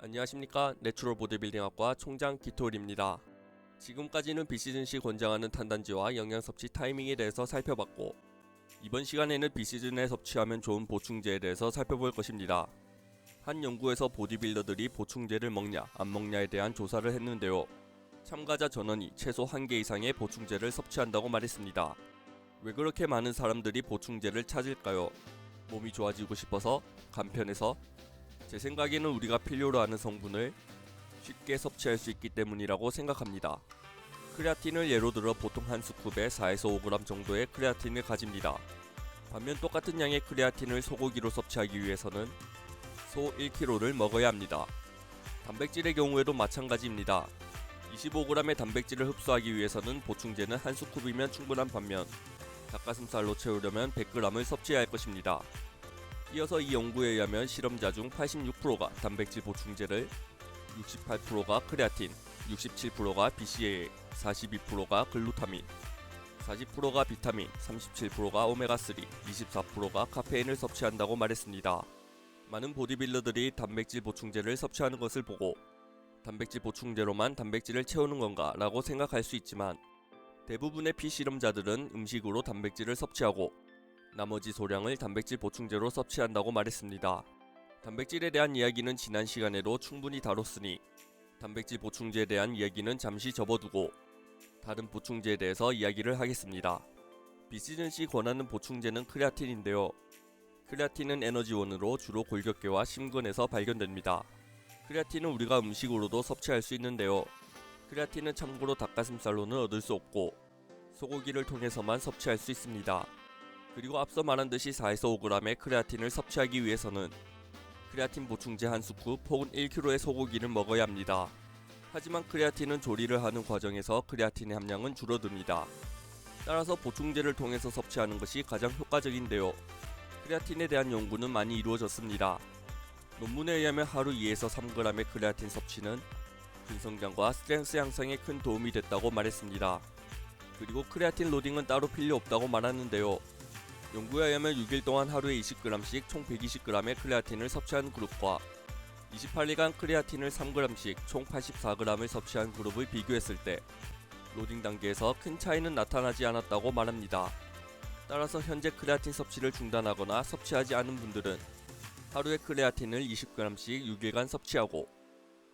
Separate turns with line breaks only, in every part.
안녕하십니까. 내추럴 보디빌딩학과 총장 기토일입니다. 지금까지는 비시즌 시 권장하는 탄단지와 영양 섭취 타이밍에 대해서 살펴봤고, 이번 시간에는 비시즌에 섭취하면 좋은 보충제에 대해서 살펴볼 것입니다. 한 연구에서 보디빌더들이 보충제를 먹냐 안 먹냐에 대한 조사를 했는데요. 참가자 전원이 최소 1개 이상의 보충제를 섭취한다고 말했습니다. 왜 그렇게 많은 사람들이 보충제를 찾을까요? 몸이 좋아지고 싶어서? 간편해서? 제 생각에는 우리가 필요로 하는 성분을 쉽게 섭취할 수 있기 때문이라고 생각합니다. 크레아틴을 예로 들어 보통 한 스쿱에 4에서 5g 정도의 크레아틴을 가집니다. 반면 똑같은 양의 크레아틴을 소고기로 섭취하기 위해서는 소 1kg를 먹어야 합니다. 단백질의 경우에도 마찬가지입니다. 25g의 단백질을 흡수하기 위해서는 보충제는 한 스쿱이면 충분한 반면 닭가슴살로 채우려면 100g을 섭취해야 할 것입니다. 이어서 이 연구에 의하면 실험자 중 86%가 단백질 보충제를, 68%가 크레아틴, 67%가 BCAA, 42%가 글루타민, 40%가 비타민, 37%가 오메가3, 24%가 카페인을 섭취한다고 말했습니다. 많은 보디빌더들이 단백질 보충제를 섭취하는 것을 보고 단백질 보충제로만 단백질을 채우는 건가 라고 생각할 수 있지만, 대부분의 피실험자들은 음식으로 단백질을 섭취하고 나머지 소량을 단백질 보충제로 섭취한다고 말했습니다. 단백질에 대한 이야기는 지난 시간에도 충분히 다뤘으니 단백질 보충제에 대한 이야기는 잠시 접어두고 다른 보충제에 대해서 이야기를 하겠습니다. 비시즌 시 권하는 보충제는 크레아틴인데요. 크레아틴은 에너지원으로 주로 골격계와 심근에서 발견됩니다. 크레아틴은 우리가 음식으로도 섭취할 수 있는데요. 크레아틴은 참고로 닭가슴살로는 얻을 수 없고 소고기를 통해서만 섭취할 수 있습니다. 그리고 앞서 말한 듯이 4에서 5g의 크레아틴을 섭취하기 위해서는 크레아틴 보충제 한 스쿱 혹은 1kg의 소고기를 먹어야 합니다. 하지만 크레아틴은 조리를 하는 과정에서 크레아틴의 함량은 줄어듭니다. 따라서 보충제를 통해서 섭취하는 것이 가장 효과적인데요. 크레아틴에 대한 연구는 많이 이루어졌습니다. 논문에 의하면 하루 2에서 3g의 크레아틴 섭취는 근성장과 스트렝스 향상에 큰 도움이 됐다고 말했습니다. 그리고 크레아틴 로딩은 따로 필요 없다고 말하는데요. 연구에 의하면 6일 동안 하루에 20g씩 총 120g의 크레아틴을 섭취한 그룹과 28일간 크레아틴을 3g씩 총 84g을 섭취한 그룹을 비교했을 때 로딩 단계에서 큰 차이는 나타나지 않았다고 말합니다. 따라서 현재 크레아틴 섭취를 중단하거나 섭취하지 않은 분들은 하루에 크레아틴을 20g씩 6일간 섭취하고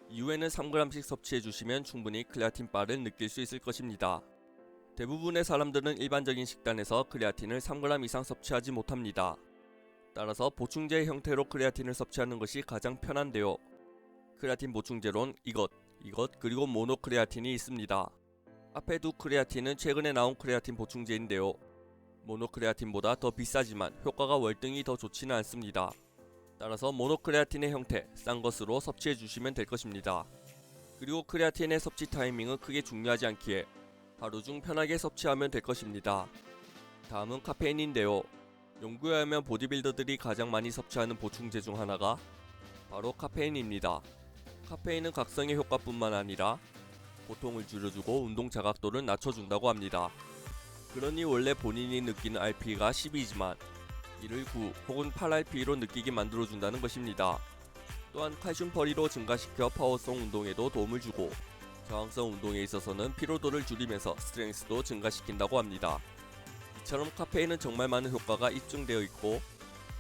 이후에는 3g씩 섭취해주시면 충분히 크레아틴 바를 느낄 수 있을 것입니다. 대부분의 사람들은 일반적인 식단에서 크레아틴을 3g 이상 섭취하지 못합니다. 따라서 보충제의 형태로 크레아틴을 섭취하는 것이 가장 편한데요. 크레아틴 보충제론 이것 그리고 모노크레아틴이 있습니다. 앞에 두 크레아틴은 최근에 나온 크레아틴 보충제인데요. 모노크레아틴보다 더 비싸지만 효과가 월등히 더 좋지는 않습니다. 따라서 모노크레아틴의 형태, 싼 것으로 섭취해 주시면 될 것입니다. 그리고 크레아틴의 섭취 타이밍은 크게 중요하지 않기에 하루 중 편하게 섭취하면 될 것입니다. 다음은 카페인인데요. 연구에 의하면 보디빌더들이 가장 많이 섭취하는 보충제 중 하나가 바로 카페인입니다. 카페인은 각성의 효과뿐만 아니라 고통을 줄여주고 운동 자각도를 낮춰준다고 합니다. 그러니 원래 본인이 느끼는 RP가 10이지만 이를 9 혹은 8RP로 느끼게 만들어준다는 것입니다. 또한 칼슘 퍼리로 증가시켜 파워성 운동에도 도움을 주고 저항성 운동에 있어서는 피로도를 줄이면서 스트렝스도 증가시킨다고 합니다. 이처럼 카페인은 정말 많은 효과가 입증되어 있고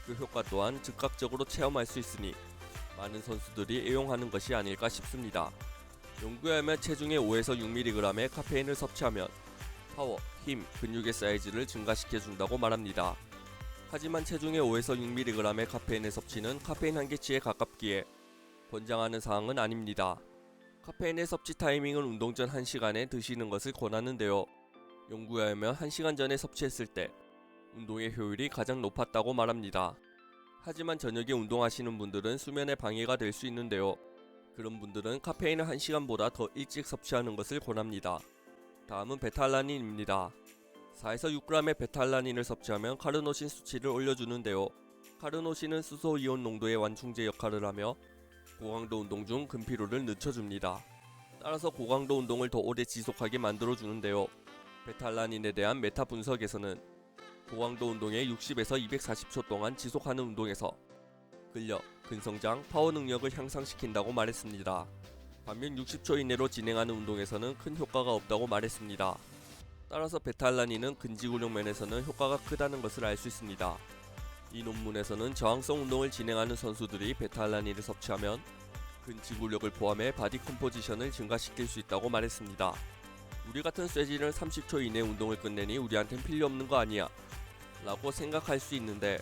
그 효과 또한 즉각적으로 체험할 수 있으니 많은 선수들이 애용하는 것이 아닐까 싶습니다. 연구에 의하면 체중의 5에서 6mg의 카페인을 섭취하면 파워, 힘, 근육의 사이즈를 증가시켜준다고 말합니다. 하지만 체중의 5에서 6mg의 카페인의 섭취는 카페인 한계치에 가깝기에 권장하는 사항은 아닙니다. 카페인의 섭취 타이밍은 운동 전 1시간에 드시는 것을 권하는데요. 연구에 의하면 1시간 전에 섭취했을 때 운동의 효율이 가장 높았다고 말합니다. 하지만 저녁에 운동하시는 분들은 수면에 방해가 될 수 있는데요. 그런 분들은 카페인을 1시간보다 더 일찍 섭취하는 것을 권합니다. 다음은 베타알라닌입니다. 4에서 6g의 베타알라닌을 섭취하면 카르노신 수치를 올려주는데요. 카르노신은 수소이온 농도의 완충제 역할을 하며 고강도 운동 중 근피로를 늦춰줍니다. 따라서 고강도 운동을 더 오래 지속하게 만들어주는데요. 베타알라닌에 대한 메타 분석에서는 고강도 운동에 60에서 240초 동안 지속하는 운동에서 근력, 근성장, 파워 능력을 향상시킨다고 말했습니다. 반면 60초 이내로 진행하는 운동에서는 큰 효과가 없다고 말했습니다. 따라서 베타알라닌은 근지구력 면에서는 효과가 크다는 것을 알 수 있습니다. 이 논문에서는 저항성 운동을 진행하는 선수들이 베타알라닌을 섭취하면 근지구력을 포함해 바디 컴포지션을 증가시킬 수 있다고 말했습니다. 우리 같은 쇠질은 30초 이내 운동을 끝내니 우리한텐 필요 없는 거 아니야 라고 생각할 수 있는데,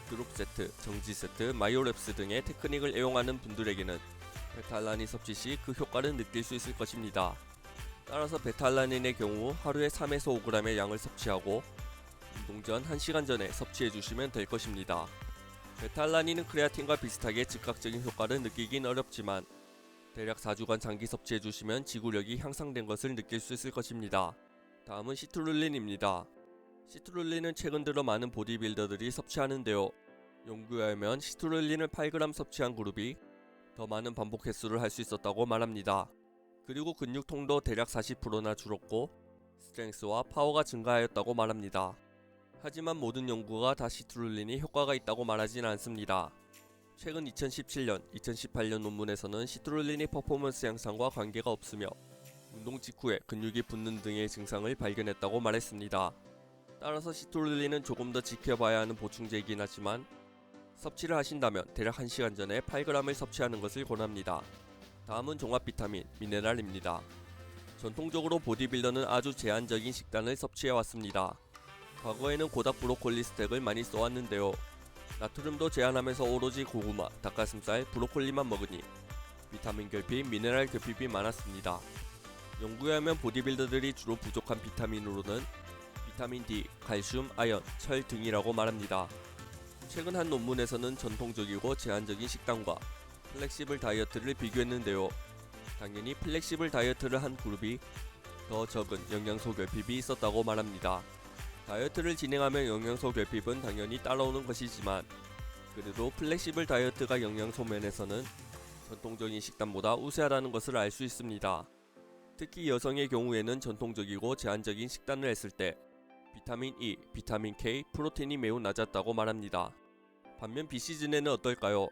드롭 세트, 정지 세트, 마이오랩스 등의 테크닉을 애용하는 분들에게는 베타알라닌 섭취 시 그 효과를 느낄 수 있을 것입니다. 따라서 베타알라닌의 경우 하루에 3에서 5g의 양을 섭취하고 운동 전 1시간 전에 섭취해 주시면 될 것입니다. 베타알라닌은 크레아틴과 비슷하게 즉각적인 효과를 느끼긴 어렵지만 대략 4주간 장기 섭취해 주시면 지구력이 향상된 것을 느낄 수 있을 것입니다. 다음은 시트룰린입니다. 시트룰린은 최근 들어 많은 보디빌더들이 섭취하는데요. 연구에 의하면 시트룰린을 8g 섭취한 그룹이 더 많은 반복 횟수를 할 수 있었다고 말합니다. 그리고 근육통도 대략 40%나 줄었고 스트렝스와 파워가 증가하였다고 말합니다. 하지만 모든 연구가 다 시트룰린이 효과가 있다고 말하진 않습니다. 최근 2017년, 2018년 논문에서는 시트룰린이 퍼포먼스 향상과 관계가 없으며 운동 직후에 근육이 붓는 등의 증상을 발견했다고 말했습니다. 따라서 시트룰린은 조금 더 지켜봐야 하는 보충제이긴 하지만 섭취를 하신다면 대략 1시간 전에 8g을 섭취하는 것을 권합니다. 다음은 종합 비타민, 미네랄입니다. 전통적으로 보디빌더는 아주 제한적인 식단을 섭취해왔습니다. 과거에는 고닥 브로콜리 스택을 많이 써왔는데요. 나트륨도 제한하면서 오로지 고구마, 닭가슴살, 브로콜리만 먹으니 비타민 결핍, 미네랄 결핍이 많았습니다. 연구에 하면 보디빌더들이 주로 부족한 비타민으로는 비타민 D, 칼슘, 아연, 철 등이라고 말합니다. 최근 한 논문에서는 전통적이고 제한적인 식단과 플렉시블 다이어트를 비교했는데요. 당연히 플렉시블 다이어트를 한 그룹이 더 적은 영양소 결핍이 있었다고 말합니다. 다이어트를 진행하면 영양소 결핍은 당연히 따라오는 것이지만 그래도 플렉시블 다이어트가 영양소 면에서는 전통적인 식단보다 우세하다는 것을 알 수 있습니다. 특히 여성의 경우에는 전통적이고 제한적인 식단을 했을 때 비타민 E, 비타민 K, 프로틴이 매우 낮았다고 말합니다. 반면 비시즌에는 어떨까요?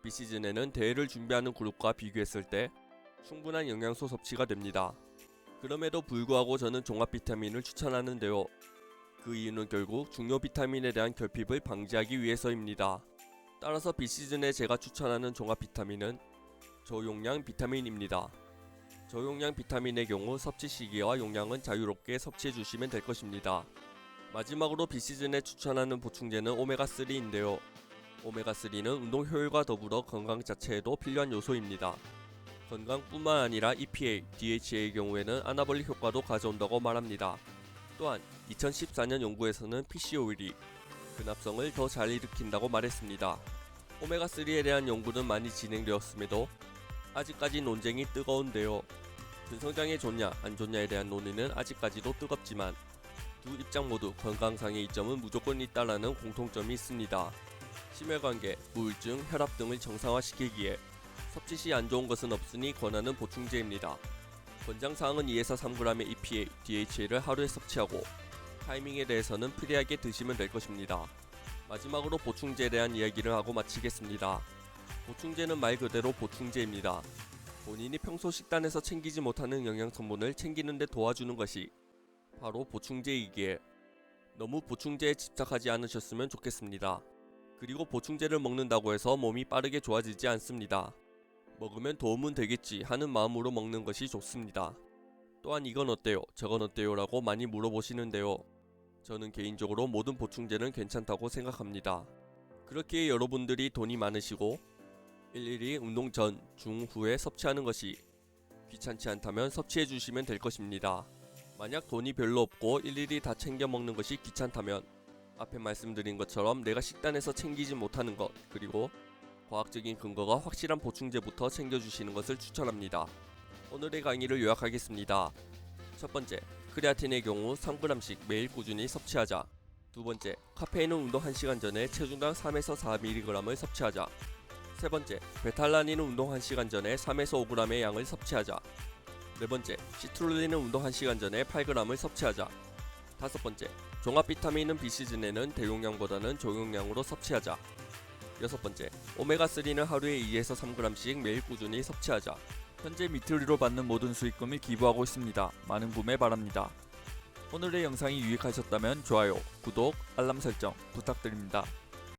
비시즌에는 대회를 준비하는 그룹과 비교했을 때 충분한 영양소 섭취가 됩니다. 그럼에도 불구하고 저는 종합 비타민을 추천하는데요. 그 이유는 결국 중요 비타민에 대한 결핍을 방지하기 위해서입니다. 따라서 비시즌에 제가 추천하는 종합 비타민은 저용량 비타민입니다. 저용량 비타민의 경우 섭취 시기와 용량은 자유롭게 섭취해 주시면 될 것입니다. 마지막으로 비시즌에 추천하는 보충제는 오메가3인데요. 오메가3는 운동 효율과 더불어 건강 자체에도 필요한 요소입니다. 건강뿐만 아니라 EPA, DHA의 경우에는 아나볼릭 효과도 가져온다고 말합니다. 또한 2014년 연구에서는 PCO일이 근합성을 더 잘 일으킨다고 말했습니다. 오메가3에 대한 연구는 많이 진행되었음에도 아직까지 논쟁이 뜨거운데요. 근성장에 좋냐 안 좋냐에 대한 논의는 아직까지도 뜨겁지만 두 입장 모두 건강상의 이점은 무조건 있다라는 공통점이 있습니다. 심혈관계, 우울증, 혈압 등을 정상화시키기에 섭취 시 안 좋은 것은 없으니 권하는 보충제입니다. 권장사항은 2에서 3g의 EPA, DHA를 하루에 섭취하고 타이밍에 대해서는 프리하게 드시면 될 것입니다. 마지막으로 보충제에 대한 이야기를 하고 마치겠습니다. 보충제는 말 그대로 보충제입니다. 본인이 평소 식단에서 챙기지 못하는 영양성분을 챙기는 데 도와주는 것이 바로 보충제이기에 너무 보충제에 집착하지 않으셨으면 좋겠습니다. 그리고 보충제를 먹는다고 해서 몸이 빠르게 좋아지지 않습니다. 먹으면 도움은 되겠지 하는 마음으로 먹는 것이 좋습니다. 또한 이건 어때요? 저건 어때요? 라고 많이 물어보시는데요. 저는 개인적으로 모든 보충제는 괜찮다고 생각합니다. 그렇기에 여러분들이 돈이 많으시고 일일이 운동 전, 중, 후에 섭취하는 것이 귀찮지 않다면 섭취해 주시면 될 것입니다. 만약 돈이 별로 없고 일일이 다 챙겨 먹는 것이 귀찮다면 앞에 말씀드린 것처럼 내가 식단에서 챙기지 못하는 것, 그리고 과학적인 근거가 확실한 보충제부터 챙겨주시는 것을 추천합니다. 오늘의 강의를 요약하겠습니다. 첫 번째, 크레아틴의 경우 3g씩 매일 꾸준히 섭취하자. 두 번째, 카페인은 운동 1시간 전에 체중당 3에서 4mg을 섭취하자. 세 번째, 베타알라닌은 운동 1시간 전에 3에서 5g의 양을 섭취하자. 네 번째, 시트룰린은 운동 1시간 전에 8g을 섭취하자. 다섯 번째, 종합 비타민은 비시즌에는 대용량보다는 저용량으로 섭취하자. 6번째, 오메가3는 하루에 2에서 3g씩 매일 꾸준히 섭취하자.
현재 미트리로 받는 모든 수익금을 기부하고 있습니다. 많은 구매 바랍니다. 오늘의 영상이 유익하셨다면 좋아요, 구독, 알람 설정 부탁드립니다.